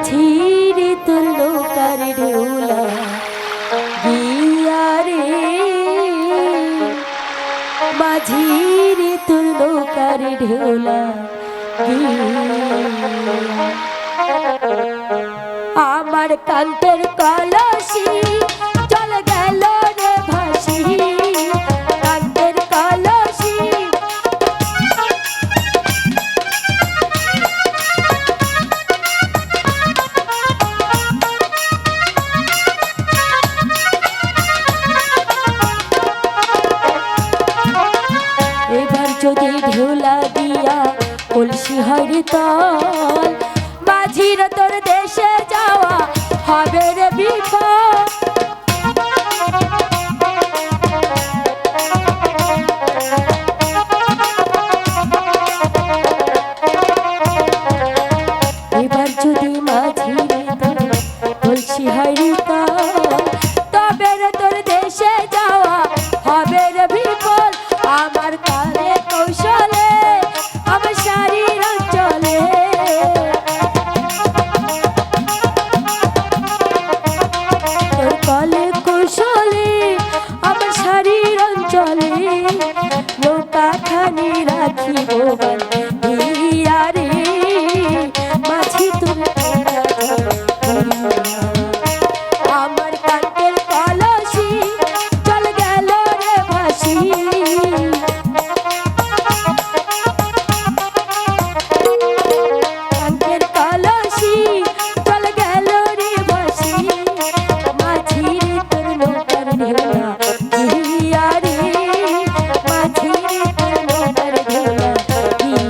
মাঝির তোর নৌকার ঢেউলা গিয়া রে, মাঝির তোর নৌকার ঢেউলা গিয়া। আমার কান্তের কলসি চল গেল রে ভাসি, কান্তের কলসি এবার যদি ঢেউলা দিয়া কলসি হরি তল, মাঝির তোর দেশে যাওয়া হবে রে বিপদ। এবার যদি মাঝির তোর কলসি হরি তল, তবে রে তোর দেশে যাওয়া হবে রে বিপদ। আমার কালে কৌশলে আমার শারীর অঞ্চলে, তোর কালে কৌশলে আমার শারীর অঞ্চলে নৌকা খানি রাখিব বান্ধিয়া রে, মাঝি তুমি আমার কান্তের কলসি চল গেল রে ভাসি। কান্তের কলসি চল গেল রে ভাসি, মাঝির তোর নৌকার ঢেউলা গিয়া রে, মাঝির তোর নৌকার ঢেউলা গিয়া।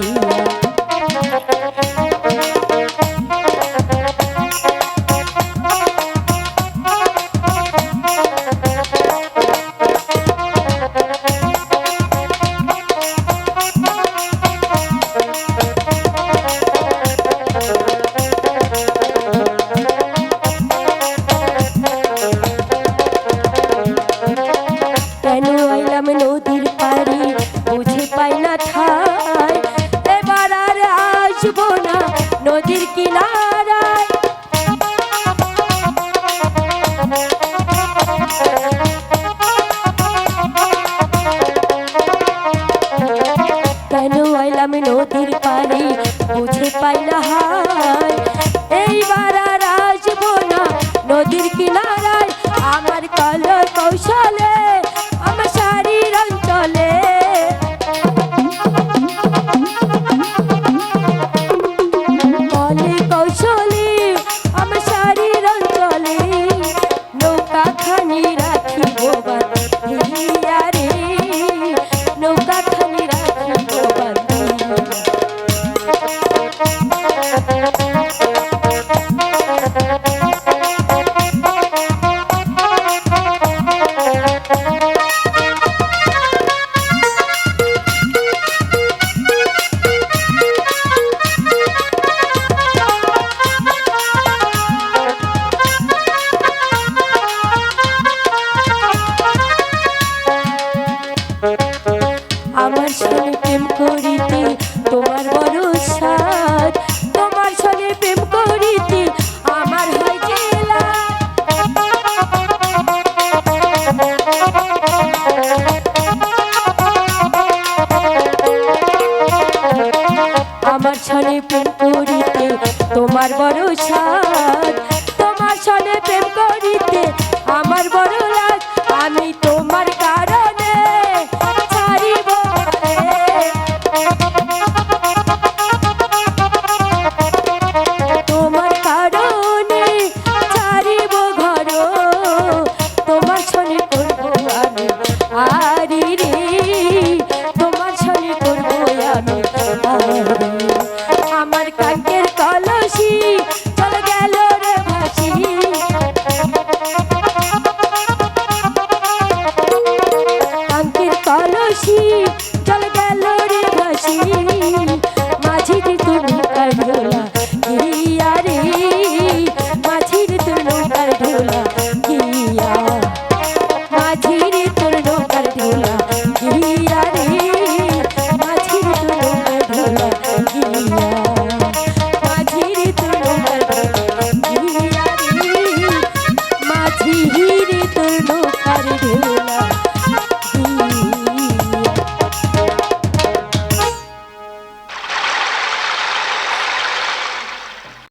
কেন আইলাম নদীর পাড়ি বুঝে পাই না ঠাই, এবার আর আসবো না নদীর কিনারায়। কেন আইলাম নদীর পাড়ি বুঝে পাই না হাই, এইবার আর আসবো না নদীর কিনারায়। আমার কলর কৌশলে আমার শারীর অঞ্চলে, কলে কৌশলে আমার শারীর অঞ্চলে নৌকা খানি রাখিব বান্ধিয়া রে, নৌকা খানি রাখিব বান্ধিয়া। আমার সনে প্রেম করিতে তোমার বড় সাধ, তোমার সনে প্রেম করিতে আমার হয় জেলা। আমার সনে প্রেম করিতে তোমার বড় সাধ,